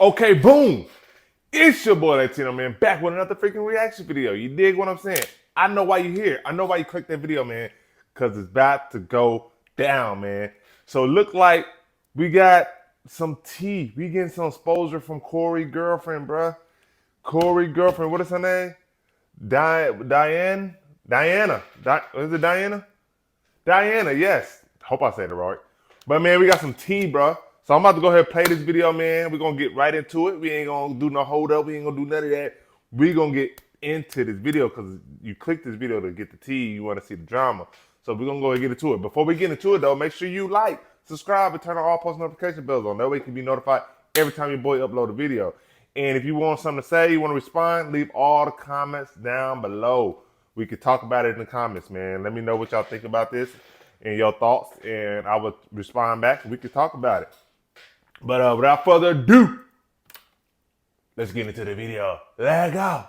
Okay, boom. It's your boy Latino man back with another freaking reaction video. You dig what I'm saying? I know why you're here. I know why you clicked that video, man. Cause it's about to go down, man. So look like we got some tea. We getting some exposure from Corey girlfriend, bruh. Corey girlfriend. What is her name? Diana. Is it Diana? Diana, yes. Hope I said it right. But man, we got some tea, bro. So I'm about to go ahead and play this video, man. We're gonna get right into it. We ain't gonna do no hold up. We ain't gonna do none of that. We're gonna get into this video because you clicked this video to get the tea. You want to see the drama. So we're gonna go ahead and get into it. Before we get into it though, make sure you like, subscribe, and turn on all post notification bells on. That way you can be notified every time your boy upload a video. And if you want something to say, you want to respond, leave all the comments down below. We could talk about it in the comments, man. Let me know what y'all think about this and your thoughts, and I will respond back. We could talk about it. But without further ado, let's get into the video. Let's go.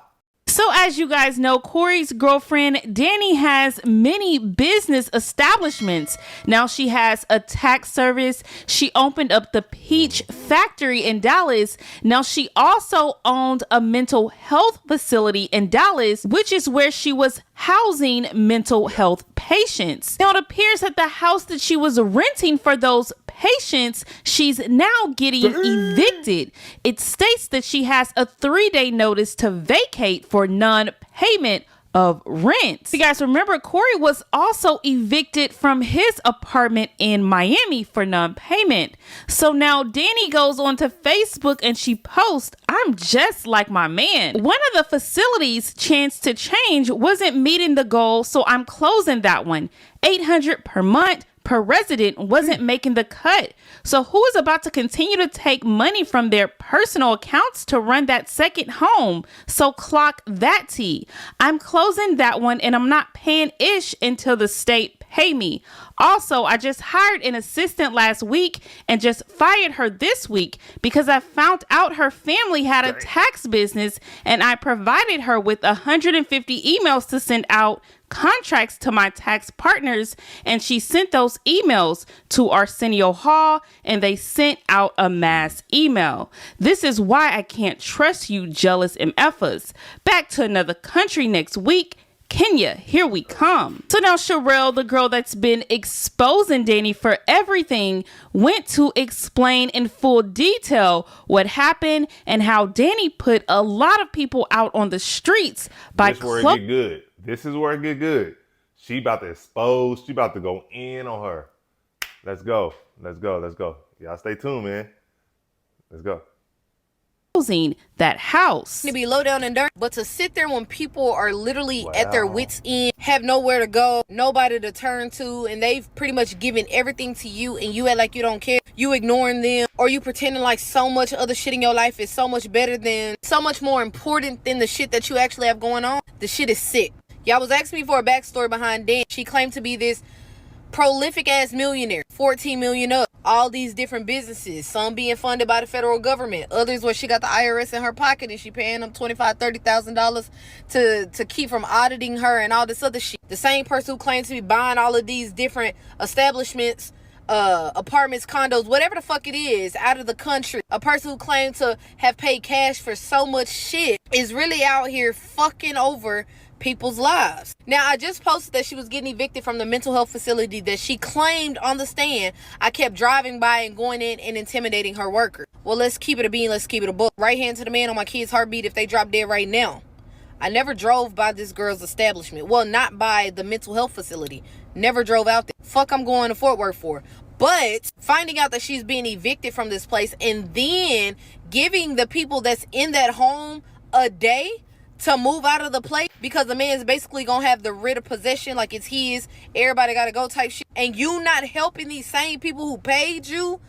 So as you guys know, Corey's girlfriend, Danni, has many business establishments. Now she has a tax service. She opened up the Peach Factory in Dallas. Now she also owned a mental health facility in Dallas, which is where she was housing mental health patients. Now it appears that the house that she was renting for those patients, she's now getting evicted. It states that she has a 3-day notice to vacate for non-payment of rent. You guys remember Corey was also evicted from his apartment in Miami for non-payment. So now Danni goes onto Facebook and she posts, "I'm just like my man. One of the facilities, Chance to Change, wasn't meeting the goal, so I'm closing that one. $800 per month per resident wasn't making the cut. So who is about to continue to take money from their personal accounts to run that second home? So clock that tea. I'm closing that one and I'm not paying ish until the state pay me. Also, I just hired an assistant last week and just fired her this week because I found out her family had a tax business and I provided her with 150 emails to send out contracts to my tax partners, and she sent those emails to Arsenio Hall and they sent out a mass email. This is why I can't trust you jealous MFers. Back to another country next week. Kenya, here we come." So now Sherelle, the girl that's been exposing Danni for everything, went to explain in full detail what happened and how Danni put a lot of people out on the streets by This where it get good. This is where it get good. She about to expose. She about to go in on her. Let's go. Let's go. Let's go. Y'all stay tuned, man. Let's go. That house. To be low down and dirty, but to sit there when people are literally at their wits end, have nowhere to go, nobody to turn to, and they've pretty much given everything to you and you act like you don't care, you ignoring them, or you pretending like so much other shit in your life is so much better than, so much more important than the shit that you actually have going on. The shit is sick. Y'all was asking me for a backstory behind Dan. She claimed to be this prolific ass millionaire, 14 million up, all these different businesses, some being funded by the federal government, others where she got the IRS in her pocket and she paying them $25,000-$30,000 to keep from auditing her and all this other shit. The same person who claims to be buying all of these different establishments, apartments, condos, whatever the fuck it is, out of the country. A person who claimed to have paid cash for so much shit is really out here fucking over people's lives. Now, I just posted that she was getting evicted from the mental health facility that she claimed on the stand. I kept driving by and going in and intimidating her worker. Well, let's keep it a bean. Let's keep it a book. Right hand to the man on my kid's heartbeat if they drop dead right now. I never drove by this girl's establishment. Well, not by the mental health facility. Never drove out there. Fuck I'm going to Fort Worth for. But finding out that she's being evicted from this place and then giving the people that's in that home a day to move out of the place because the man's basically gonna have the writ of possession like it's his, everybody gotta go type shit, and you not helping these same people who paid you.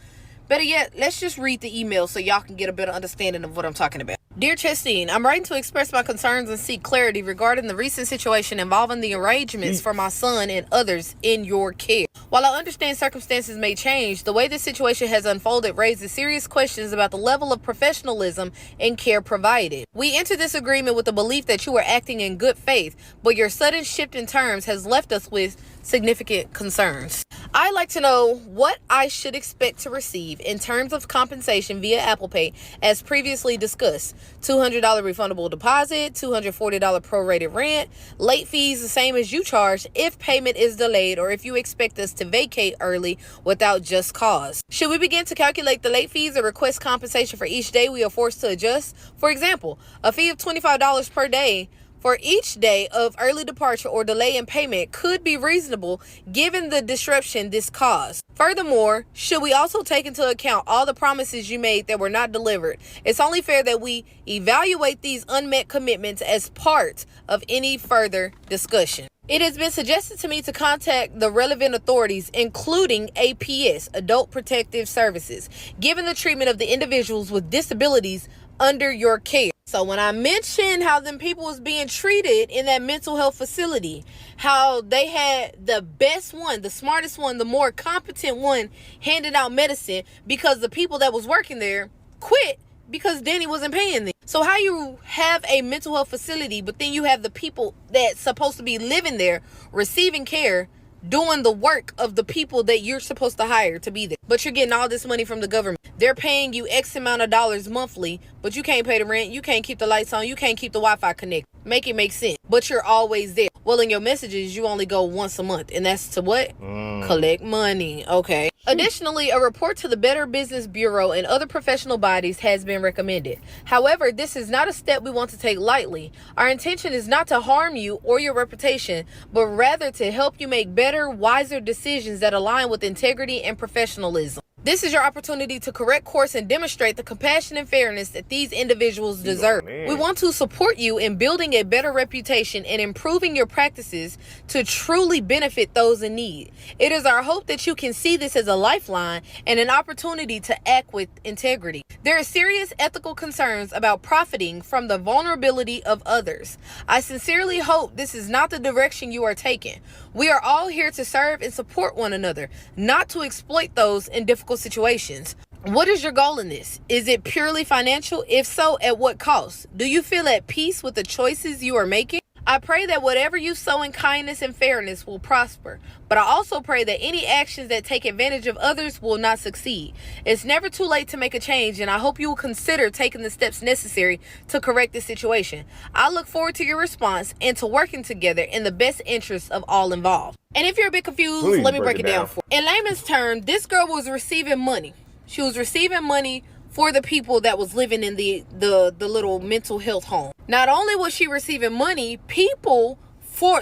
Better yet, let's just read the email so y'all can get a better understanding of what I'm talking about. Dear Chestine, I'm writing to express my concerns and seek clarity regarding the recent situation involving the arrangements for my son and others in your care. While I understand circumstances may change, the way this situation has unfolded raises serious questions about the level of professionalism and care provided. We entered this agreement with the belief that you were acting in good faith, but your sudden shift in terms has left us with significant concerns. I'd like to know what I should expect to receive in terms of compensation via Apple Pay as previously discussed. $200 refundable deposit, $240 prorated rent, late fees the same as you charge if payment is delayed or if you expect us to vacate early without just cause. Should we begin to calculate the late fees or request compensation for each day we are forced to adjust? For example, a fee of $25 per day for each day of early departure or delay in payment could be reasonable given the disruption this caused. Furthermore, should we also take into account all the promises you made that were not delivered? It's only fair that we evaluate these unmet commitments as part of any further discussion. It has been suggested to me to contact the relevant authorities, including APS, Adult Protective Services, given the treatment of the individuals with disabilities under your care. So when I mentioned how them people was being treated in that mental health facility, how they had the best one, the smartest one, the more competent one handing out medicine because the people that was working there quit because Danni wasn't paying them. So how you have a mental health facility, but then you have the people that's supposed to be living there, receiving care, doing the work of the people that you're supposed to hire to be there. But you're getting all this money from the government. They're paying you X amount of dollars monthly, but you can't pay the rent, you can't keep the lights on, you can't keep the Wi-Fi connected. Make it make sense. But you're always there. Well, in your messages, you only go once a month. And that's to what? Collect money. Okay. Additionally, a report to the Better Business Bureau and other professional bodies has been recommended. However, this is not a step we want to take lightly. Our intention is not to harm you or your reputation, but rather to help you make better, wiser decisions that align with integrity and professionalism. This is your opportunity to correct course and demonstrate the compassion and fairness that these individuals deserve. We want to support you in building a better reputation and improving your practices to truly benefit those in need. It is our hope that you can see this as a lifeline and an opportunity to act with integrity. There are serious ethical concerns about profiting from the vulnerability of others. I sincerely hope this is not the direction you are taking. We are all here to serve and support one another, not to exploit those in difficult situations. What is your goal in this? Is it purely financial? If so, at what cost? Do you feel at peace with the choices you are making? I pray that whatever you sow in kindness and fairness will prosper, but I also pray that any actions that take advantage of others will not succeed. It's never too late to make a change, and I hope you will consider taking the steps necessary to correct this situation. I look forward to your response and to working together in the best interest of all involved. And if you're a bit confused, let me break it down for you. In layman's terms, this girl was receiving money. She was receiving money for the people that was living in the little mental health home. Not only was she receiving money, people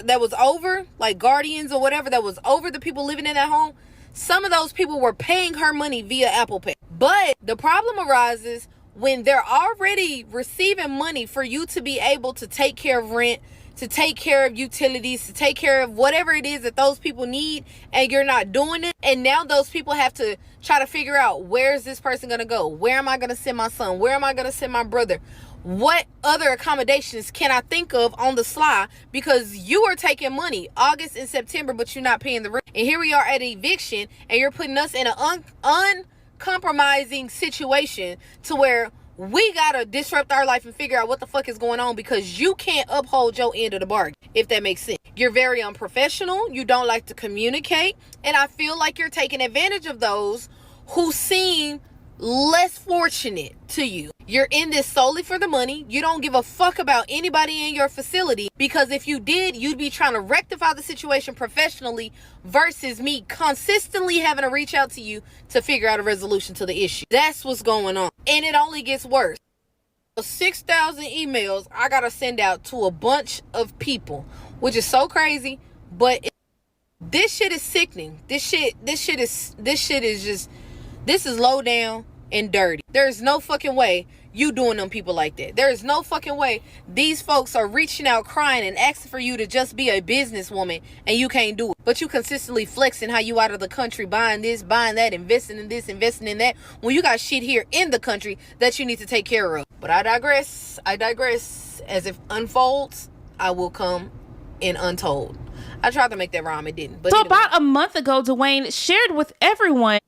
that was over, like guardians or whatever, that was over the people living in that home, some of those people were paying her money via Apple Pay. But the problem arises when they're already receiving money for you to be able to take care of rent, to take care of utilities, to take care of whatever it is that those people need, and you're not doing it. And now those people have to try to figure out, where is this person going to go? Where am I going to send my son? Where am I going to send my brother? What other accommodations can I think of on the sly? Because you are taking money August and September, but you're not paying the rent. And here we are at eviction, and you're putting us in an uncompromising situation to where we gotta disrupt our life and figure out what the fuck is going on because you can't uphold your end of the bargain, if that makes sense. You're very unprofessional. You don't like to communicate. And I feel like you're taking advantage of those who seem less fortunate to you. You're in this solely for the money. You don't give a fuck about anybody in your facility, because if you did, you'd be trying to rectify the situation professionally versus me consistently having to reach out to you to figure out a resolution to the issue. That's what's going on. And it only gets worse. 6,000 emails I gotta send out to a bunch of people, which is so crazy, but this shit is sickening. This is low down and dirty. There's no fucking way you doing them people like that. There is no fucking way these folks are reaching out crying and asking for you to just be a businesswoman and you can't do it. But you consistently flexing how you out of the country, buying this, buying that, investing in this, investing in that, when you got shit here in the country that you need to take care of. But I digress. I digress. As it unfolds, I will come in untold. I tried to make that rhyme, it didn't. But So anyway. about a month ago, Dwayne shared with everyone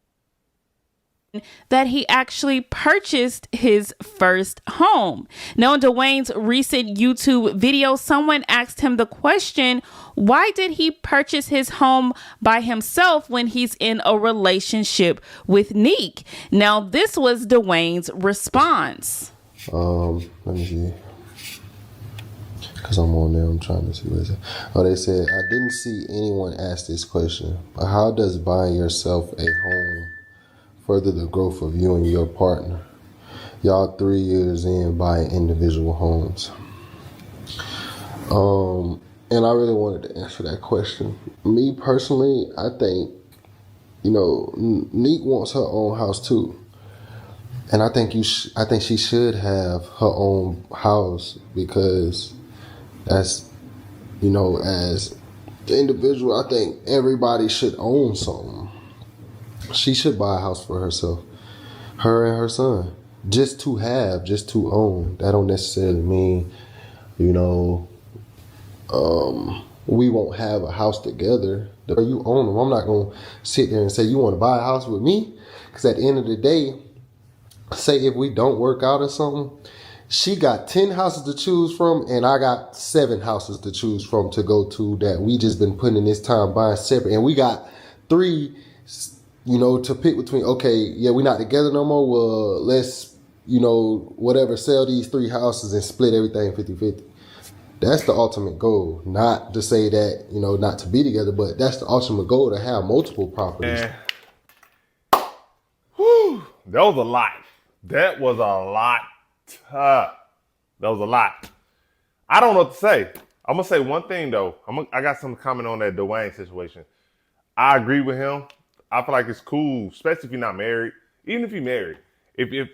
that he actually purchased his first home. Now, in Dwayne's recent YouTube video, someone asked him the question, why did he purchase his home by himself when he's in a relationship with Nique? Now, this was Dwayne's response. Let me see. Because I'm on there, I'm trying to see what it said. Oh, they said, I didn't see anyone ask this question, but how does buying yourself a home further the growth of you and your partner? Y'all 3 years in buying individual homes. And I really wanted to answer that question. Me personally, I think, Nique wants her own house too. And I think I think she should have her own house because that's, as the individual, I think everybody should own something. She should buy a house for herself, her and her son, just to own. That don't necessarily mean, we won't have a house together. You own them. I'm not going to sit there and say, you want to buy a house with me? Because at the end of the day, say if we don't work out or something, she got 10 houses to choose from, and I got 7 houses to choose from to go to that we just been putting in this time buying separate. And we got 3, to pick between. Okay, yeah, we're not together no more. Well, let's, whatever, sell these 3 houses and split everything 50-50. That's the ultimate goal. Not to say that, not to be together, but that's the ultimate goal, to have multiple properties. Whew, that was a lot. That was a lot. That was a lot. I don't know what to say. I'm going to say one thing, though. I got some comment on that Dwayne situation. I agree with him. I feel like it's cool, especially if you're not married. Even if you're married. If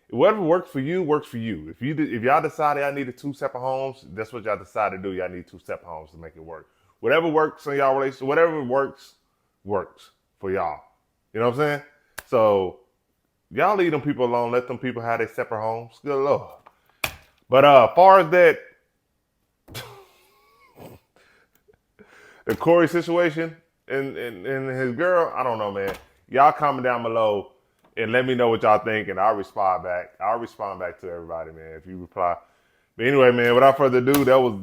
whatever works for you, works for you. If y'all decided y'all needed 2 separate homes, that's what y'all decided to do. Y'all need 2 separate homes to make it work. Whatever works in y'all relationship, whatever works for y'all. You know what I'm saying? So y'all leave them people alone. Let them people have their separate homes. Good Lord. But as far as that, the Corey situation and his girl, I don't know, man. Y'all comment down below and let me know what y'all think, and I'll respond back. I'll respond back to everybody, man, if you reply. But anyway, man, without further ado, that was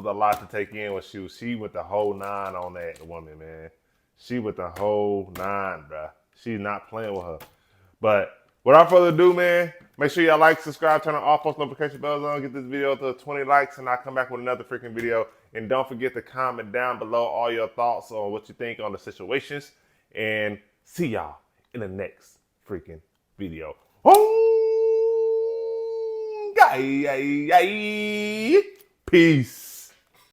a lot to take in. She went the whole 9 on that woman, man. She went the whole 9, bruh. She's not playing with her. But without further ado, man, make sure y'all like, subscribe, turn on all post notification bells on, get this video to 20 likes, and I'll come back with another freaking video. And don't forget to comment down below all your thoughts on what you think on the situations. And see y'all in the next freaking video. Oh, guy, peace.